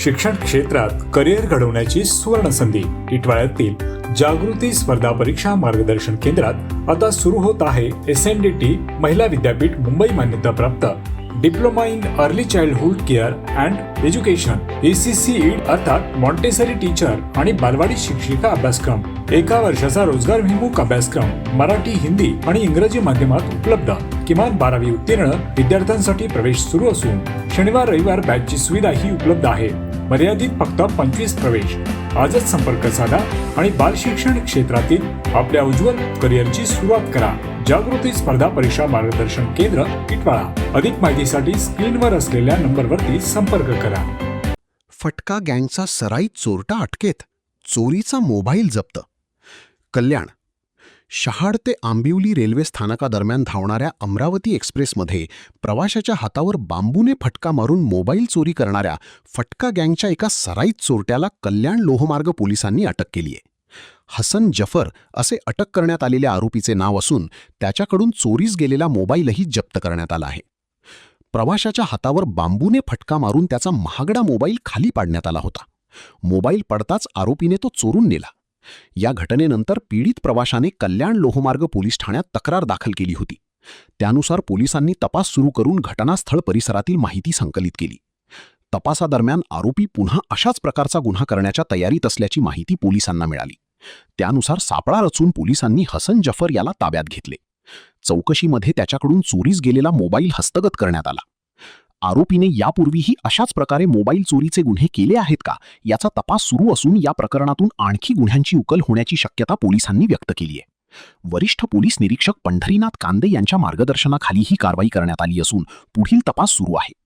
शिक्षण क्षेत्रात करिअर घडवण्याची सुवर्ण संधी टिटवाळ्यातील जागृती स्पर्धा परीक्षा मार्गदर्शन केंद्रात आता सुरू होत आहे SNDT महिला विद्यापीठ मुंबई मान्यताप्राप्त diploma in early childhood care and education ACCED अर्थात मॉन्टेसरी टीचर आणि बालवाडी शिक्षिका अभ्यासक्रम, एका वर्षाचा रोजगारभिमुख अभ्यासक्रम मराठी, हिंदी आणि इंग्रजी माध्यमात उपलब्ध, किमान 12वी उत्तीर्ण विद्यार्थ्यांसाठी प्रवेश सुरू असून शनिवार रविवार बॅचची सुविधाही उपलब्ध आहे. मर्यादित फक्त 25 प्रवेश. आजच संपर्क साधा आणि बाल शिक्षण क्षेत्रातील आपल्या उज्ज्वल करिअरची सुरुवात करा. जागृती स्पर्धा परीक्षा मार्गदर्शन केंद्र, टिटवाळा. अधिक माहितीसाठी स्क्रीनवर असलेल्या नंबरवरती संपर्क करा. फटका गँगचा सराईत चोरटा अटकेत, चोरीचा मोबाईल जप्त. कल्याण. शहाड ते आंबिवली रेल्वे स्थानकादरम्यान धावणाऱ्या अमरावती एक्सप्रेसमध्ये प्रवाशाच्या हातावर बांबूने फटका मारून मोबाईल चोरी करणाऱ्या फटका गँगच्या एका सराईत चोरट्याला कल्याण लोहमार्ग पोलिसांनी अटक केली आहे. हसन जफर असे अटक करण्यात आलेल्या आरोपीचे नाव असून त्याच्याकडून चोरीस गेलेला मोबाईलही जप्त करण्यात आला आहे. प्रवाशाच्या हातावर बांबूने फटका मारून त्याचा महागडा मोबाईल खाली पाडण्यात आला होता. मोबाईल पडताच आरोपीने तो चोरून नेला. या घटनेनंतर पीडित प्रवाशाने कल्याण लोहमार्ग पोलीस ठाण्यात तक्रार दाखल केली होती. त्यानुसार पोलिसांनी तपास सुरू करून घटनास्थळ परिसरातील माहिती संकलित केली. तपासादरम्यान आरोपी पुन्हा अशाच प्रकारचा गुन्हा करण्याच्या तयारीत असल्याची माहिती पोलिसांना मिळाली. त्यानुसार सापळा रचून पोलिसांनी हसन जफर याला ताब्यात घेतले. चौकशीमध्ये त्याच्याकडून चोरीस गेलेला मोबाईल हस्तगत करण्यात आला. आरोपीने यापूर्वीही अशाच प्रकारे मोबाईल चोरीचे गुन्हे केले आहेत का याचा तपास सुरू असून या प्रकरणातून आणखी गुन्ह्यांची उकल होण्याची शक्यता पोलिसांनी व्यक्त केली आहे. वरिष्ठ पोलीस निरीक्षक पंढरीनाथ कांदे यांच्या मार्गदर्शनाखाली ही कारवाई करण्यात आली असून पुढील तपास सुरू आहे.